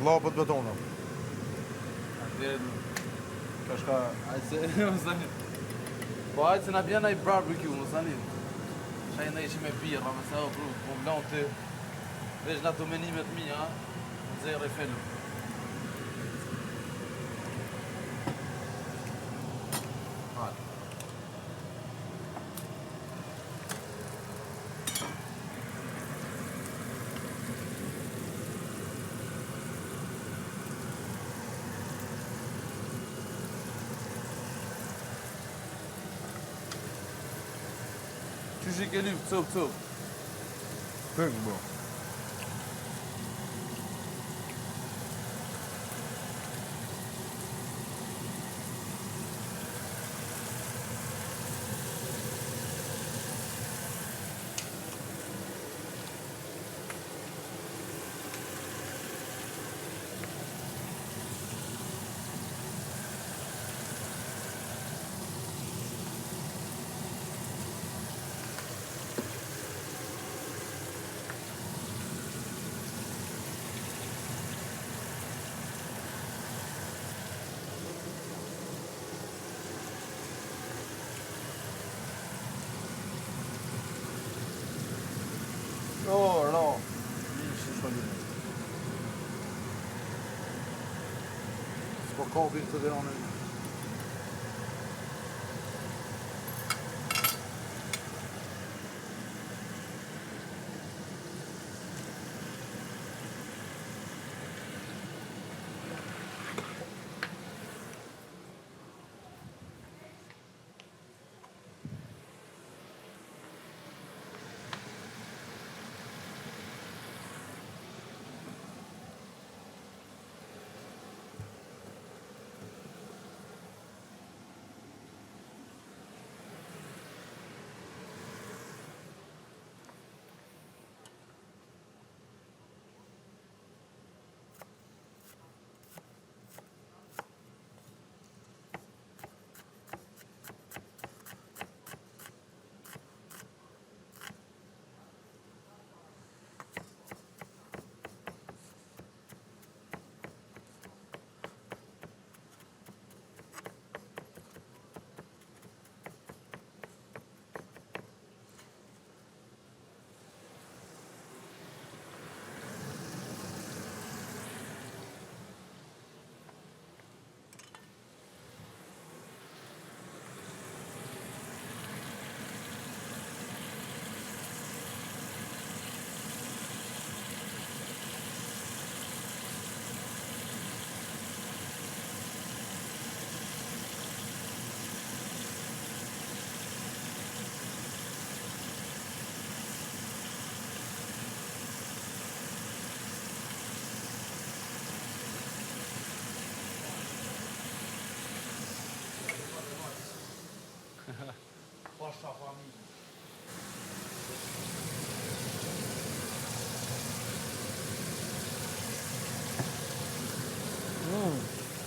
Klapët betona. Ka shka, ajtë se, më zani. Po ajtë se na bjena i barbecue, më zani. Shaj në ishi me birra, me se o bru, po mlon të veç nga të menimet mija, në zërë i film. Hajtë. Qysh i ke lypë, cëp. Pink, bro. No. S'po kopin të dhe onë. Pasha familje.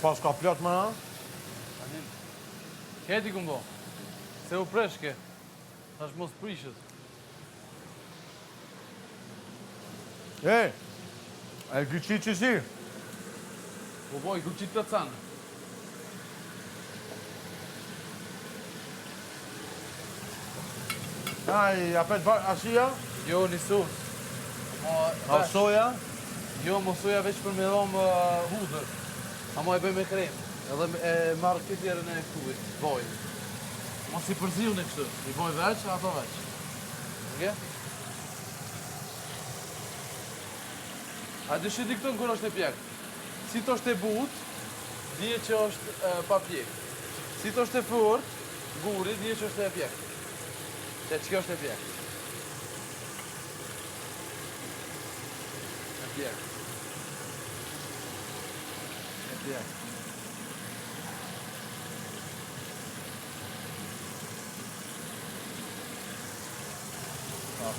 Pas ka plot më na? Keti ku mbo. Se u preshke. Tash mos prishet. E gëqit që si? Po boj, gëqit të canë. Ai, apet asia? Jo, nisu. A soja? Jo, mo soja veç për me dhomë hudër. Amo e bëj me krem. Edhe e marrë këtë jerën e këtuvit, boj. Mos i përziu në kështu. I boj veç, ato veç. Oke? A dëshit i këto në kërë është e pjekë. Si të është e but, dje që është pa pjekë. Si të është e fort, guri, dje që është e pjekë. Që kjo është e pjekë. E pjekë. E pjekë.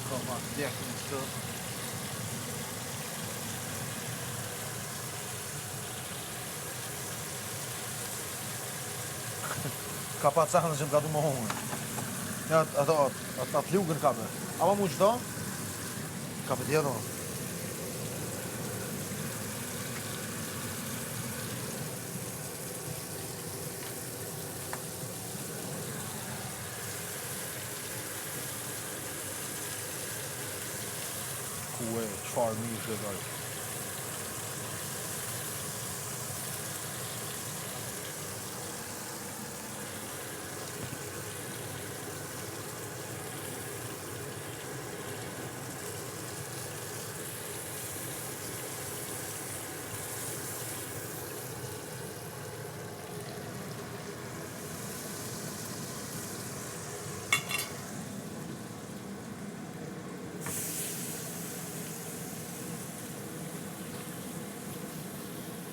Koma, pjekë në qëtë. Ka pa cahën që më ka du më hongën. Ja, atë lugën ka me. Ama mu qëto? Ka për tjeto. farë mirë të dojë.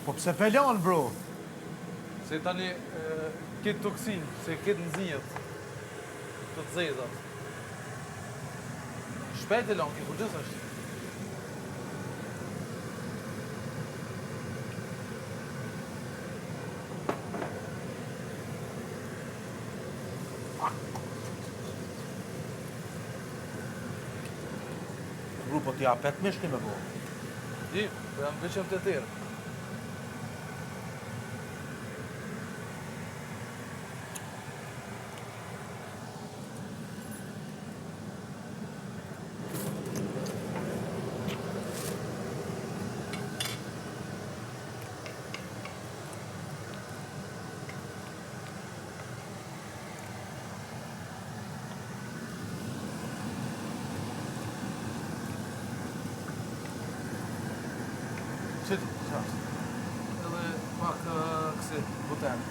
Po pse pelan, bro? Se tani këtë toksinë, se këtë nëzijët të të zezat. Shpejt e lanë, këtë kur gjithë është. Bro, po t'ja pet mishni me bo. Di, po jam veqem të tërë. Qëti, qashtë. Edhe pak kësi, buten.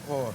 Po.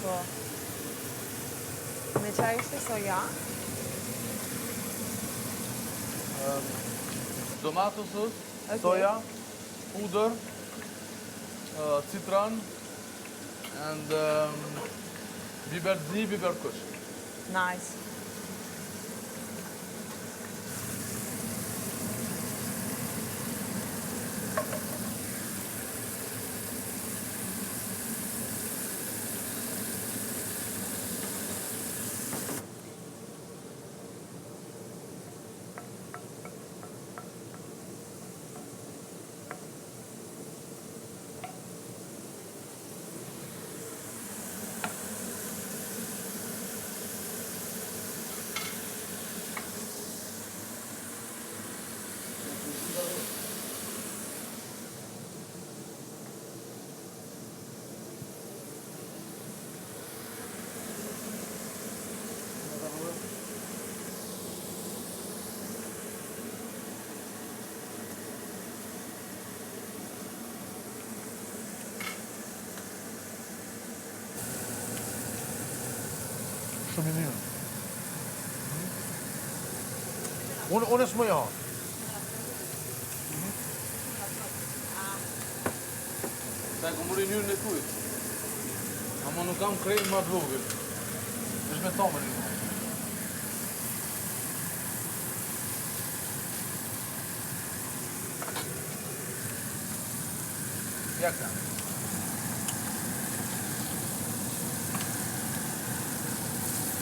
Po. Me qa ishte soja? Tomato sos, Okay. soja, pudër, citron, and biber zi, biber kush. Nice. Shumë i mirë. Unë s'më ja. Se ku muri njërën e kujt. Ama nuk kam krejnë ma të vogël. Është me thomën një. Ja ka.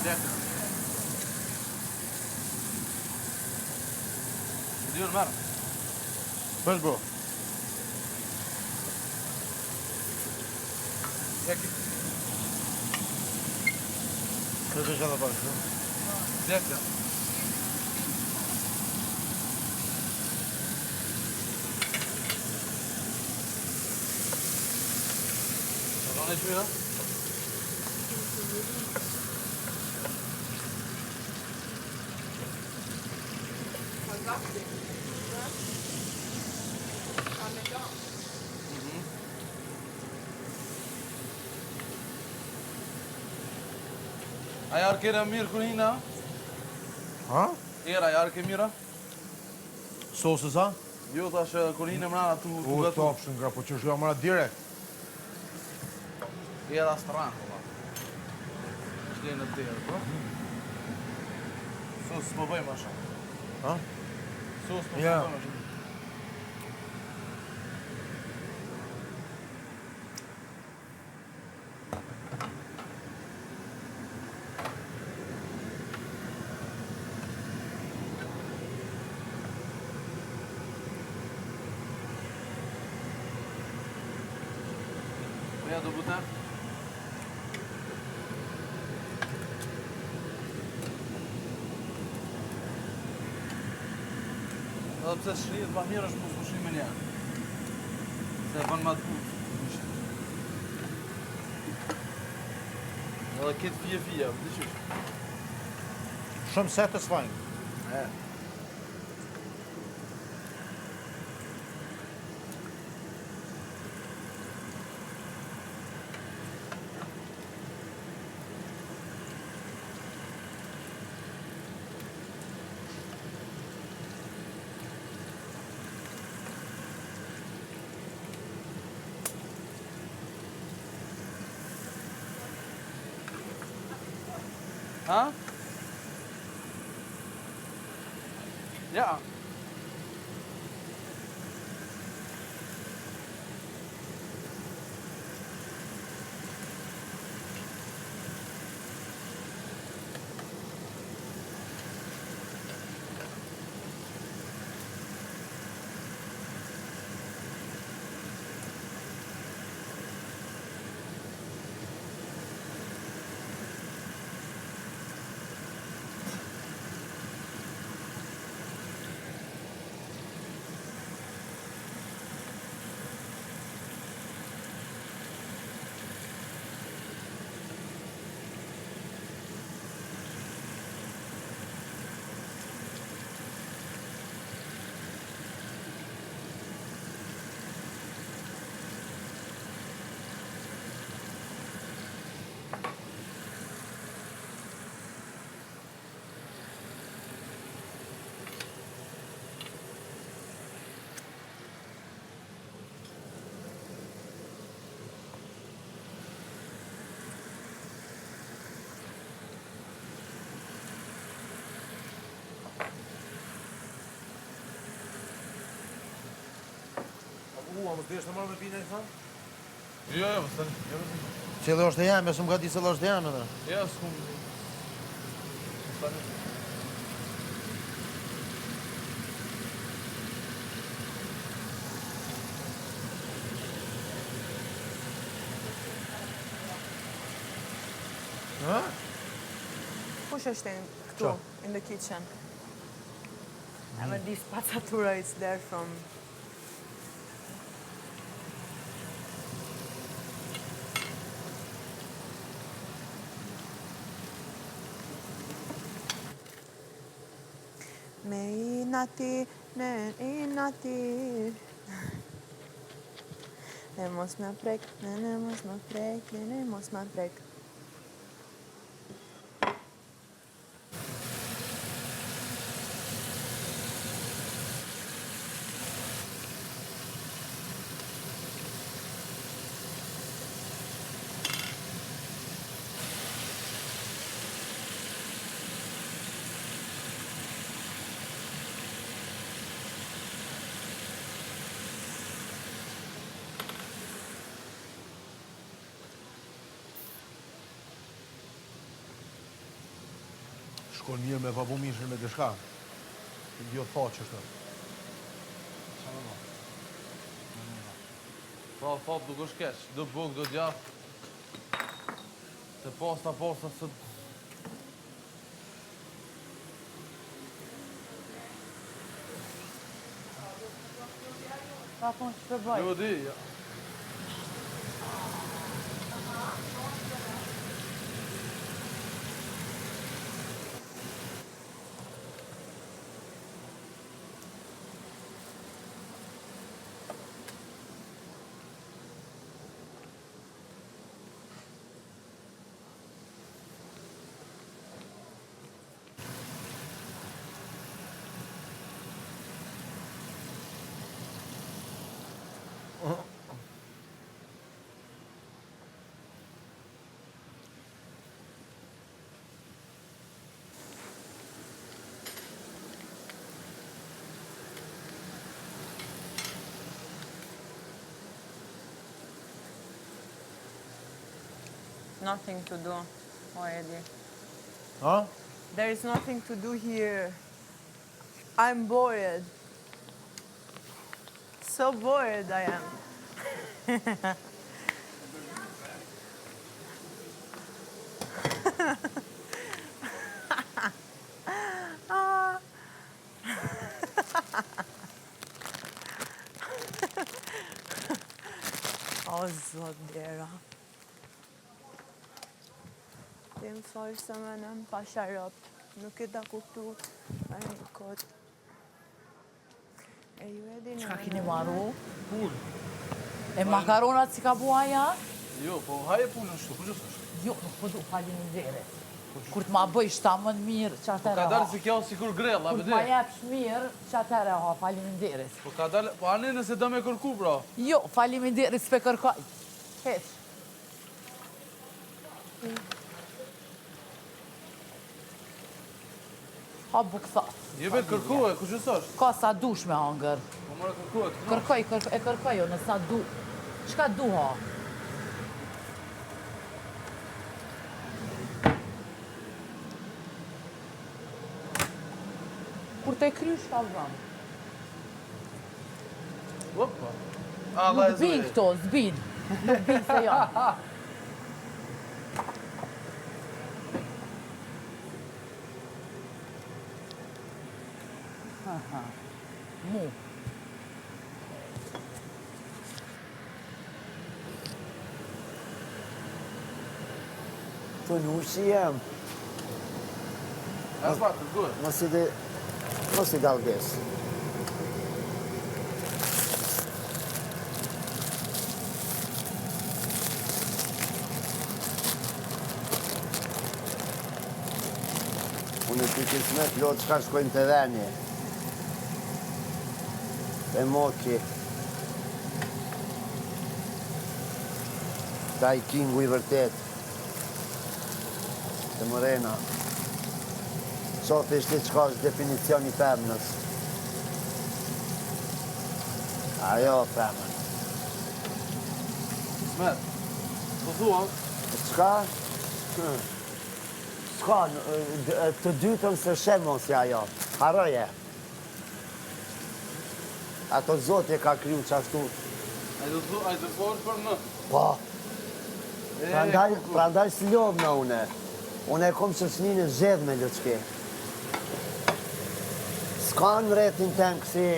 Ja ka. Dion marë. Bësh, bro. Ja ki. Të të qënë dhe bashkë. Djekja. Në qëmira? Aja arkera mirë kër hina? Ha? Era, aja arke mira? Sosë sa? Jo, thash kër hina mrana tu U gatu. topshën nga, po që shka mëra direkt. Era stran, po. Shkej në tërë, po? Sos s'po bëjmë asha. Ha? Sos po Ja. bëjmë asha. Ja do buta. Edhe pse shrihet ma mirë është mos ushim me njerë. Se e bën ma të butë. Edhe këtë fije, vëdi qështë. Shumë satisfying. E. Ha? Ja. A më të të marrë me pina i sa? Jo, jo, mësën. Cëllë është e jam, e së më gati cëllë është e jam edhe. Jo, s'kum. Mësën. Ha? Kush është këtu, in the kitchen? I mean, this spazzatura is there from... Me inati, ne inati. Ne mos me prek, ne mos me prek, ne mos me prek. Shkon mirë me papu mishën me dishka. Jo thot që shtë. Po, fat nuk është keq. Do buk, do gjaf. Të posta së... Ka thonë që përbaj. Jo di, ja. Nothing to do. Oh, Eddie. Ha? There is nothing to do here. I'm bored. So bored I am. O, zot dera. Ti më falë se më nëm pa sharop. Nuk e da kuptu. A një kot. E ju e di në... Qa kini maru? Pull. E makaronat si ka bua ja? Jo, po haje pullën shtu, ku që është? Jo, nuk po du faleminderit. Kur të ma bëj shtamën mirë, që Po atëre ka ha. dalë si kjo si kur grella, Kur të bëde. ma jepsh mirë, që atëre ha, faleminderit. Po ka dalë, po anë nëse do me kërku, bro. Jo, faleminderit s'pe kërkoj. Heq. Ha bukthas. Je be kërku e, ku që është? Ka sa dush me hangër. Po mërë kërku e, të Kërkoj, jo, nësa du. Qka du ha? Kur te krysh ka vëmë. Opa. Allah e Nuk bin zëri. këto, zbin. Nuk bin se janë. Mu. Të nushi jem, As pa, kërku e. mos i galges. Unë të kismet lot qka shkojnë të dheni. E moki. Ta i kingu i vërtet. Të morena. Qofi ishte qka është definicion i femnës. Ajo femën. Smet. Po thua, Qka? Qka? Të dytën se shemon si ajo. Haroje. Ato zotje ka kryu qashtu. a i të forë për në. Po. E, Prandaj si lodh në une. Une e kom qëqnin e zxedh me lëqke. S'ka në retin ten kësi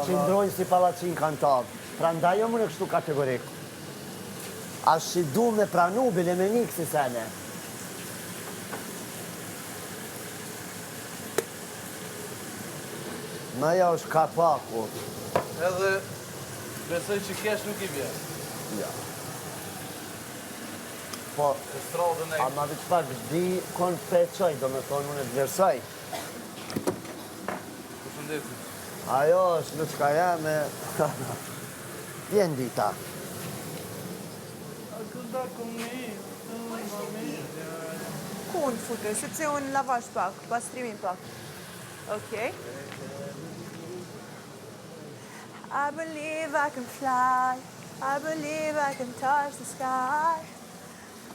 që ndrojnë si palacin kantar. Prandaj jo më në kështu kategorik. Ashtë që du me pranu bile me një kësi sene. Në jo është kapaku. Edhe besoj që kesh nuk i bje. Ja. Po, E stradën e... ama vëtë pak di kon peqoj, do me thonë unë e të versoj. Përshëndetit. Ajo është në qka jam e... Vjen dita. Ku unë fute, sepse unë lavash pak, pastrimin pak. Okay. I believe I can fly. I believe I can touch the sky.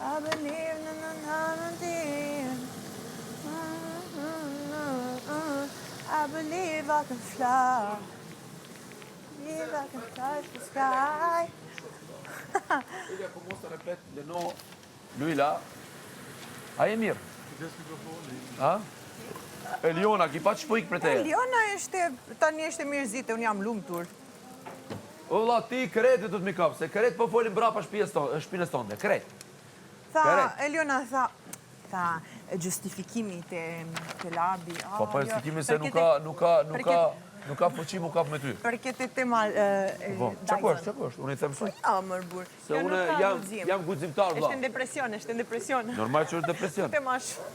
I believe I believe I can fly. Believe I can touch the sky. Ilja, po mos të repet, Leno, Luila, a e mirë? Ha? Eliona, ki pa që po ikë për te? Eliona është, tani është e mirëzite, unë jam lumtur. O valla, ti kretit të mi kap, se kret po folim brapa shpinës tonde, kret. Tha, Eliona tha, gjustifikuimi të labi. Po justifikuimi se nuk ka fuqi mu kap me ty. Për këtë tema Qako është, unë i them shumë. Ja, mërbur. Se unë jam guximtar, valla. Është në depresion. Normal që është depresion. Tema shumë.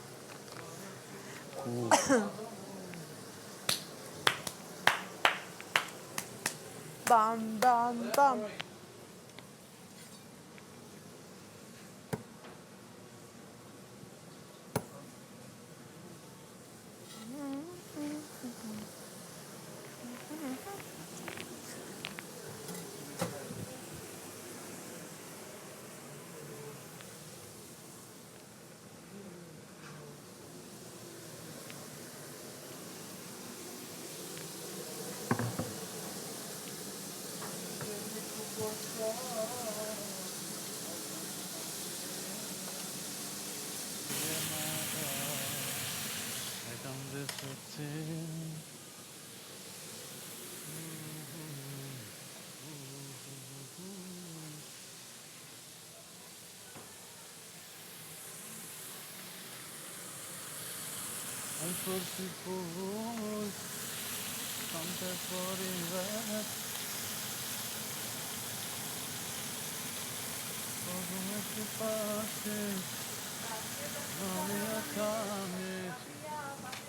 Bam, bam, bam.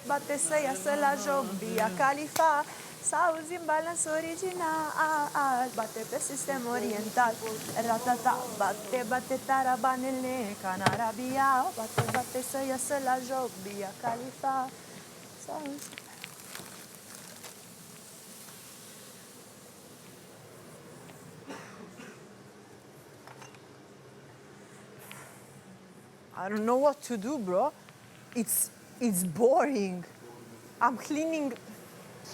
Batte sei a se la jobbia califa, sauzi in balance original, batte per sistema oriental, ratata, batte taraba nelle canarabia, batte sei a se la jobbia califa, sauzi. I don't know what to do, bro. It's boring. I'm cleaning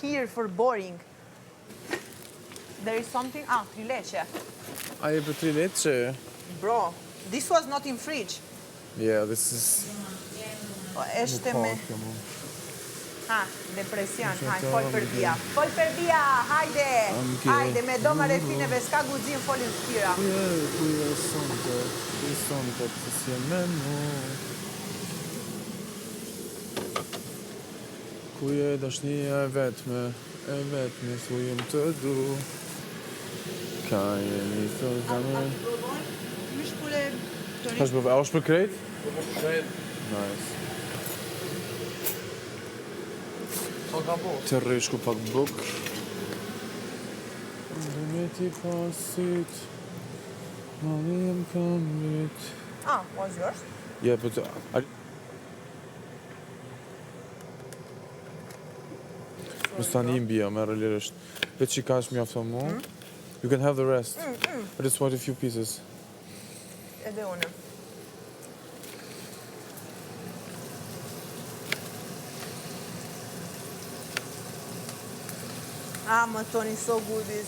here for boring. There is something. Trileche. A je për trileche? Bro, this was not in fridge. Yeah, this is... Este me... depresion. Hajde, fol për dia. Fol për dia, hajde! Hajde, me do më refineve, s'ka guzin folin të tira. Kuj sonte, të si e me mu. Kuj e dashnia e vetme, thujem të du. Ka jeni të zame. Mish pule... A është për krejt? Nice. Të rrishku pak buk. Dhe ti pasit, mali jem kam vit. Was yours? Yeah, but... Mës tani imbia, me rëllirisht. Veç që kash mjafto mu. You can have the rest. I just want a few pieces. Edhe unë. Më Tony, so good is.